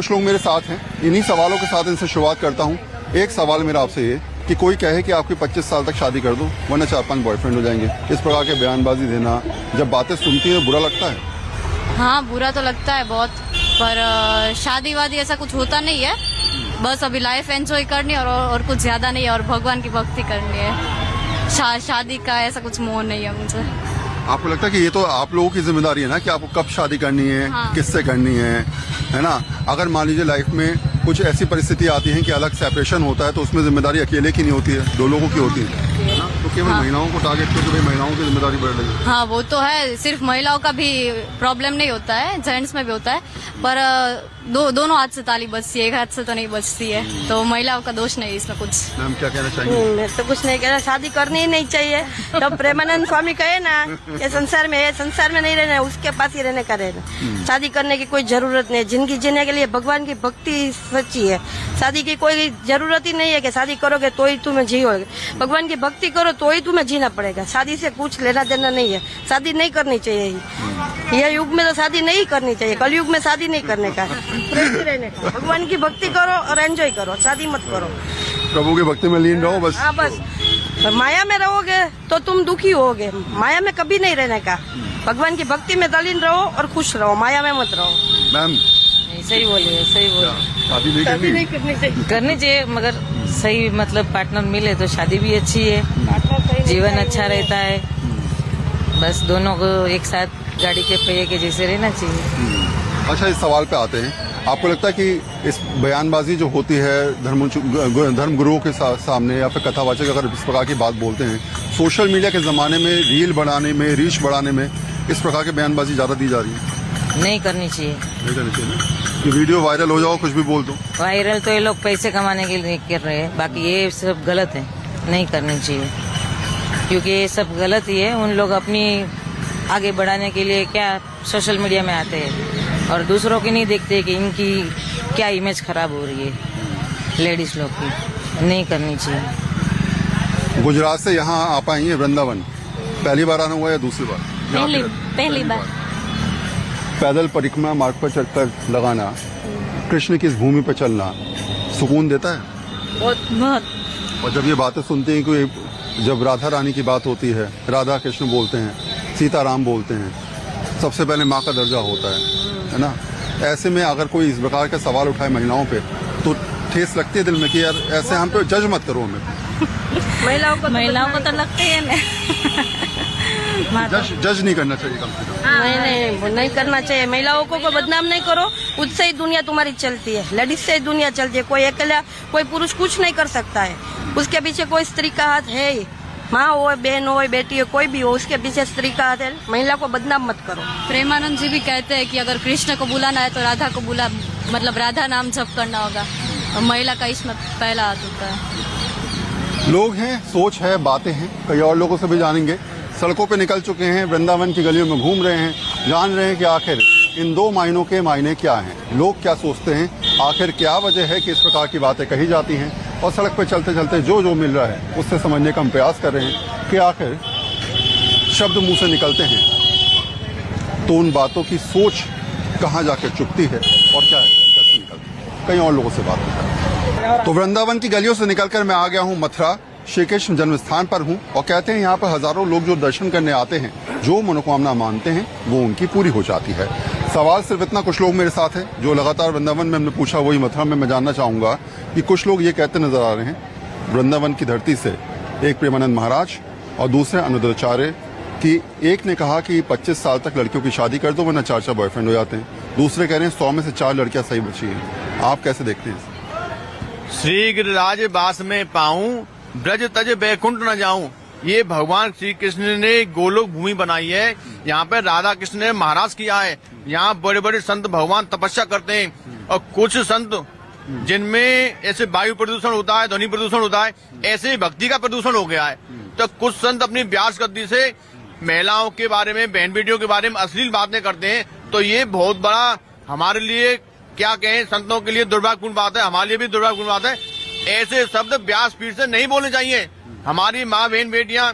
कुछ लोग मेरे साथ हैं, इन्हीं सवालों के साथ इनसे शुरुआत करता हूँ। एक सवाल मेरा आपसे ये कि कोई कहे कि आपकी 25 साल तक शादी कर दो वरना 4-5 बॉयफ्रेंड हो जाएंगे, इस प्रकार के बयानबाजी देना जब बातें सुनती है बुरा लगता है? हाँ, बुरा तो लगता है बहुत, पर शादी वादी ऐसा कुछ होता नहीं है। बस अभी लाइफ एंजॉय करनी है और कुछ ज्यादा नहीं है, और भगवान की भक्ति करनी है। शादी का ऐसा कुछ मोह नहीं है मुझे। आपको लगता है कि ये तो आप लोगों की जिम्मेदारी है ना कि आपको कब शादी करनी है, हाँ। किससे करनी है ना? अगर मान लीजिए लाइफ में कुछ ऐसी परिस्थिति आती है कि अलग सेपरेशन होता है तो उसमें जिम्मेदारी अकेले की नहीं होती है, दो लोगों की होती है ना? तो केवल महिलाओं को टारगेट करके भाई महिलाओं की जिम्मेदारी बढ़ रही है। हाँ, वो तो है, सिर्फ महिलाओं का भी प्रॉब्लम नहीं होता है, जेंट्स में भी होता है, पर दोनों हाथ से ताली बजती है, एक हाथ से तो नहीं बजती है, तो महिलाओं का दोष नहीं इसमें कुछ। मैम क्या कहना चाहिए? मैं तो कुछ नहीं कहना, शादी करनी ही नहीं चाहिए। तो प्रेमानंद स्वामी कहे ना कि संसार में है, संसार में नहीं रहना है, उसके पास ही रहने का रहना। शादी करने की कोई जरूरत नहीं, जिंदगी जीने के लिए भगवान की भक्ति सच्ची है। शादी की कोई जरूरत ही नहीं है कि शादी करोगे तो ही तुम्हें जियोगे। भगवान की भक्ति करो तो ही तुम्हें जीना पड़ेगा। शादी से कुछ लेना देना नहीं है, शादी नहीं करनी चाहिए। यह युग में तो शादी नहीं करनी चाहिए, कलयुग में शादी नहीं करने का, रहने का। भगवान की भक्ति करो और एंजॉय करो, शादी मत करो। प्रभु की भक्ति में लीन रहो बस। हाँ बस, माया में रहोगे तो तुम दुखी होगे, माया में कभी नहीं रहने का। भगवान की भक्ति में तल्लीन रहो और खुश रहो, माया में मत रहो। मैम सही बोलिए, सही बोलिए। शादी नहीं शादी नहीं करनी? करनी चाहिए। करनी चाहिए, मगर सही मतलब पार्टनर मिले तो शादी भी अच्छी है, जीवन अच्छा रहता है। बस दोनों को एक साथ गाड़ी के पहिए के जैसे रहना चाहिए। अच्छा, इस सवाल पे आते हैं। आपको लगता है कि इस बयानबाजी जो होती है धर्म गुरुओं के सामने या फिर कथावाचक अगर इस प्रकार की बात बोलते हैं, सोशल मीडिया के ज़माने में रील बढ़ाने में, रीच बढ़ाने में इस प्रकार की बयानबाजी ज़्यादा दी जा रही है? नहीं करनी चाहिए। नहीं करनी चाहिए ना, कि वीडियो वायरल हो जाओ, कुछ भी बोल दो। वायरल तो ये लोग पैसे कमाने के लिए कर रहे हैं, बाकी ये सब गलत है, नहीं करनी चाहिए, क्योंकि ये सब गलत ही है। उन लोग अपनी आगे बढ़ाने के लिए क्या सोशल मीडिया में आते हैं और दूसरों की नहीं देखते कि इनकी क्या इमेज खराब हो रही है लेडीज लोग की। नहीं करनी चाहिए। गुजरात से यहाँ आ पाई है वृंदावन, पहली बार आना हुआ या दूसरी बार? पहली बार। पैदल परिक्रमा मार्ग पर चक्कर लगाना, कृष्ण की इस भूमि पर चलना सुकून देता है बहुत। और जब ये बातें सुनते हैं कि जब राधा रानी की बात होती है, राधा कृष्ण बोलते हैं, सीताराम बोलते हैं, सबसे पहले माँ का दर्जा होता है ना? ऐसे में अगर कोई इस प्रकार का सवाल उठाए महिलाओं पे तो ठेस लगती है दिल में कि यार ऐसे हम पे जज मत करो हमें। महिलाओं को तो लगते हैं जज नहीं करना चाहिए कम से कम। नहीं करना चाहिए। महिलाओं को बदनाम नहीं करो, उससे ही दुनिया तुम्हारी चलती है, लेडीज से ही दुनिया चलती है। कोई अकेला कोई पुरुष कुछ नहीं कर सकता है, उसके पीछे कोई स्त्री का हाथ है ही। माँ हो, बहन हो, बेटी हो, कोई भी हो, उसके पीछे स्त्री का हाथ है। महिला को बदनाम मत करो। प्रेमानंद जी भी कहते हैं कि अगर कृष्ण को बुलाना है तो राधा को मतलब राधा नाम जप करना होगा, और महिला का इसमें पहला हाथ होता है। लोग हैं, सोच है, बातें हैं, कई और लोगों से भी जानेंगे। सड़कों पे निकल चुके हैं, वृंदावन की गलियों में घूम रहे हैं, जान रहे हैं कि आखिर इन दो मायनों के मायने क्या हैं, लोग क्या सोचते हैं, आखिर क्या वजह है कि इस प्रकार की बातें कही जाती हैं, और सड़क पे चलते चलते जो जो मिल रहा है उससे समझने का हम प्रयास कर रहे हैं कि आखिर शब्द मुंह से निकलते हैं तो उन बातों की सोच कहाँ जाकर चुकती है और क्या कैसे निकलती है। कई और लोगों से बात करते हैं। तो वृंदावन की गलियों से निकलकर मैं आ गया हूँ मथुरा, श्री कृष्ण जन्म स्थान पर हूँ, और कहते हैं यहाँ पर हजारों लोग जो दर्शन करने आते हैं, जो मनोकामना मानते हैं वो उनकी पूरी हो जाती है। सवाल सिर्फ इतना, कुछ लोग मेरे साथ हैं जो लगातार वृंदावन में हमने पूछा, वही मथुरा में मैं जानना चाहूँगा कि कुछ लोग ये कहते नजर आ रहे हैं वृंदावन की धरती से, एक प्रेमानंद महाराज और दूसरे अनुद्राचार्य, कि एक ने कहा कि 25 साल तक लड़कियों की शादी कर दो वरना 4-4 बॉयफ्रेंड हो जाते हैं, दूसरे कह रहे हैं 100 में से 4 लड़कियां सही बची हैं। आप कैसे देखते हैं? श्री गिरिराज बास में पाऊं, ब्रज तज बैकुंठ न जाऊं। ये भगवान श्री कृष्ण ने गोलोक भूमि बनाई है, यहाँ पे राधा कृष्ण ने महाराज किया है। यहाँ बड़े बड़े संत भगवान तपस्या करते हैं, और कुछ संत जिनमें ऐसे वायु प्रदूषण होता है, ध्वनि प्रदूषण होता है, ऐसे भक्ति का प्रदूषण हो गया है। तो कुछ संत अपनी व्यास गद्दी से महिलाओं के बारे में, बहन बेटियों के बारे में अश्लील बातें करते हैं। तो ये बहुत बड़ा हमारे लिए, क्या कहें, संतों के लिए दुर्भाग्यपूर्ण बात है, हमारे लिए भी दुर्भाग्यपूर्ण बात है। ऐसे शब्द व्यासपीठ से नहीं बोलने चाहिए। हमारी माँ बहन बेटियां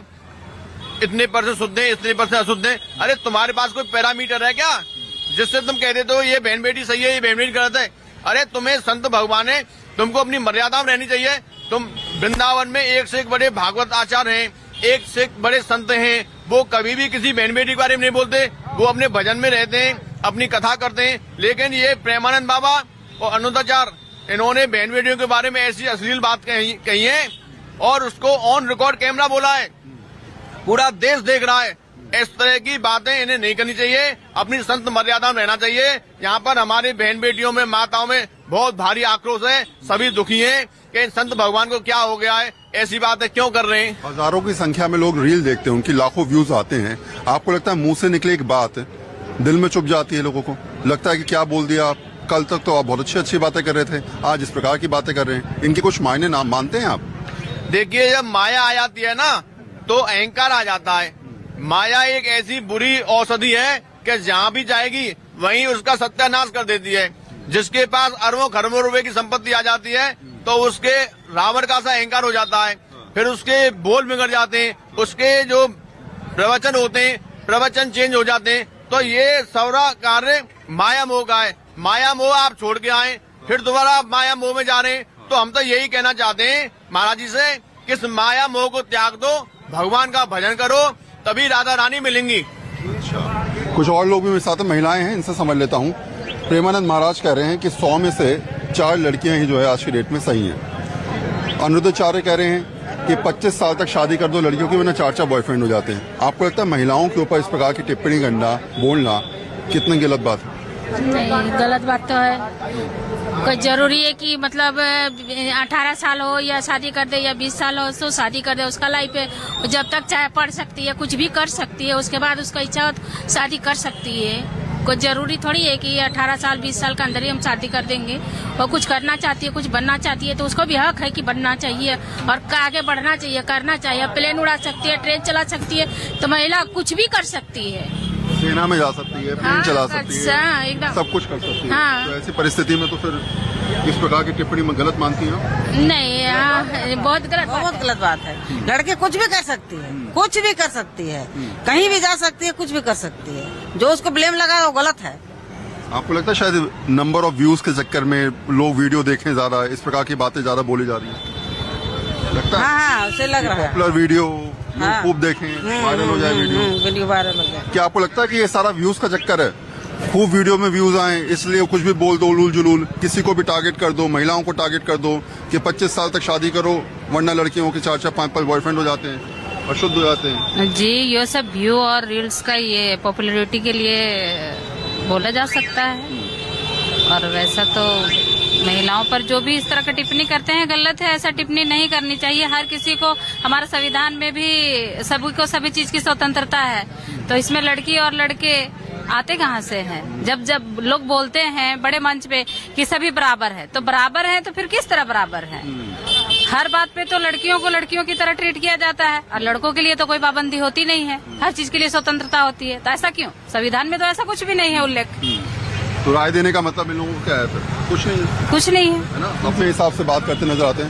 इतने % शुद्ध है, इतने % अशुद्ध है। अरे तुम्हारे पास कोई पैरामीटर है क्या जिससे तुम कह देते हो ये बहन बेटी सही है, ये बहन बेटी गलत है? अरे तुम्हें संत भगवान है, तुमको अपनी मर्यादा में रहनी चाहिए। तुम वृंदावन में एक से एक बड़े भागवत आचार्य हैं, एक से एक बड़े संत हैं, वो कभी भी किसी बहन बेटी के बारे में नहीं बोलते, वो अपने भजन में रहते हैं, अपनी कथा करते हैं। लेकिन ये प्रेमानंद बाबा और अनुदाचार्य, इन्होंने बहन बेटियों के बारे में ऐसी अश्लील बात कही है और उसको ऑन रिकॉर्ड कैमरा बोला है, पूरा देश देख रहा है। इस तरह की बातें इन्हें नहीं करनी चाहिए, अपनी संत मर्यादा में रहना चाहिए। यहाँ पर हमारी बहन बेटियों में, माताओं में बहुत भारी आक्रोश है, सभी दुखी हैं कि संत भगवान को क्या हो गया है, ऐसी बातें क्यों कर रहे हैं। हजारों की संख्या में लोग रील देखते हैं, उनकी लाखों व्यूज आते हैं। आपको लगता है मुंह से निकले एक बात दिल में चुभ जाती है, लोगों को लगता है कि क्या बोल दिया, कल तक तो आप बहुत अच्छी अच्छी बातें कर रहे थे, आज इस प्रकार की बातें कर रहे हैं, इनके कुछ मायने नाम मानते हैं आप? देखिए, जब माया आ जाती है ना तो अहंकार आ जाता है। माया एक ऐसी बुरी औषधि है कि जहाँ भी जाएगी वहीं उसका सत्यानाश कर देती है। जिसके पास अरबों खरबों रुपए की संपत्ति आ जाती है तो उसके रावण का सा अहंकार हो जाता है, फिर उसके बोल बिगड़ जाते हैं, उसके जो प्रवचन होते हैं प्रवचन चेंज हो जाते हैं। तो ये सारा कार्य माया मोह का है। माया मोह आप छोड़ के आए, फिर दोबारा आप माया मोह में जा रहे हैं। तो हम तो यही कहना चाहते हैं महाराज जी से कि इस माया मोह को त्याग दो, भगवान का भजन करो, तभी राधा रानी मिलेंगी। कुछ और लोग भी मेरे साथ महिलाएं हैं, इनसे समझ लेता हूँ। प्रेमानंद महाराज कह रहे हैं कि 100 में से 4 लड़कियां ही जो है आज की डेट में सही हैं। अनुरुद्धाचार्य कह रहे हैं कि 25 साल तक शादी कर दो लड़कियों की, वरना 4 बॉयफ्रेंड हो जाते हैं। आपको लगता है महिलाओं के ऊपर इस प्रकार की टिप्पणी करना, बोलना कितनी गलत बात है? नहीं, गलत बात तो है। कोई जरूरी है कि मतलब 18 साल हो या शादी कर दे या 20 साल हो तो शादी कर दे, उसका लाइफ है। जब तक चाहे पढ़ सकती है, कुछ भी कर सकती है, उसके बाद उसका इच्छा हो तो शादी कर सकती है। कोई जरूरी थोड़ी है कि 18 साल 20 साल के अंदर ही हम शादी कर देंगे। और कुछ करना चाहती है, कुछ बनना चाहती है तो उसको भी हक है कि बनना चाहिए और आगे बढ़ना चाहिए, करना चाहिए। प्लेन उड़ा सकती है, ट्रेन चला सकती है, तो महिला कुछ भी कर सकती है। सेना में जा सकती है, प्लेन चला सकती है, एकदम सब कुछ कर सकती है। हाँ। तो ऐसी परिस्थिति में तो फिर इस प्रकार की टिप्पणी में गलत मानती हैं? नहीं, बहुत गलत बात है। लड़के कुछ भी कर सकती है, कुछ भी कर सकती है, कहीं भी जा सकती है, कुछ भी कर सकती है। जो उसको ब्लेम लगा वो गलत है। आपको लगता है शायद नंबर ऑफ व्यूज के चक्कर में लोग वीडियो देखें ज्यादा, इस प्रकार की बातें ज्यादा बोली जा रही है? लगता है हाँ, उसे लग रहा है पॉपुलर वीडियो हाँ। खूब देखें, वायरल हो जाए वीडियो वायरल हो जाए। क्या आपको लगता है कि ये सारा व्यूज का चक्कर है? खूब वीडियो में व्यूज आए इसलिए कुछ भी बोल दो, उलूल जुलूल, किसी को भी टारगेट कर दो, महिलाओं को टारगेट कर दो कि 25 साल तक शादी करो, वरना लड़कियों के 4-4 5-5 बॉयफ्रेंड हो जाते हैं, अशुद्ध हो जाते हैं। जी, ये सब व्यू और रील्स का ये पॉपुलैरिटी के लिए बोला जा सकता है। और वैसा तो महिलाओं पर जो भी इस तरह का टिप्पणी करते हैं गलत है, ऐसा टिप्पणी नहीं करनी चाहिए। हर किसी को, हमारे संविधान में भी सभी को सभी चीज की स्वतंत्रता है, तो इसमें लड़की और लड़के आते कहाँ से हैं? जब लोग बोलते हैं बड़े मंच पे कि सभी बराबर है, तो बराबर है तो फिर किस तरह बराबर है? हर बात पे तो लड़कियों को लड़कियों की तरह ट्रीट किया जाता है और लड़कों के लिए तो कोई पाबंदी होती नहीं है, हर चीज के लिए स्वतंत्रता होती है। तो ऐसा क्यों? संविधान में तो ऐसा कुछ भी नहीं है उल्लेख। तो राय देने का मतलब इन लोगों को क्या है फिर? कुछ नहीं है, कुछ नहीं है। है ना? अपने हिसाब से बात करते नजर आते हैं।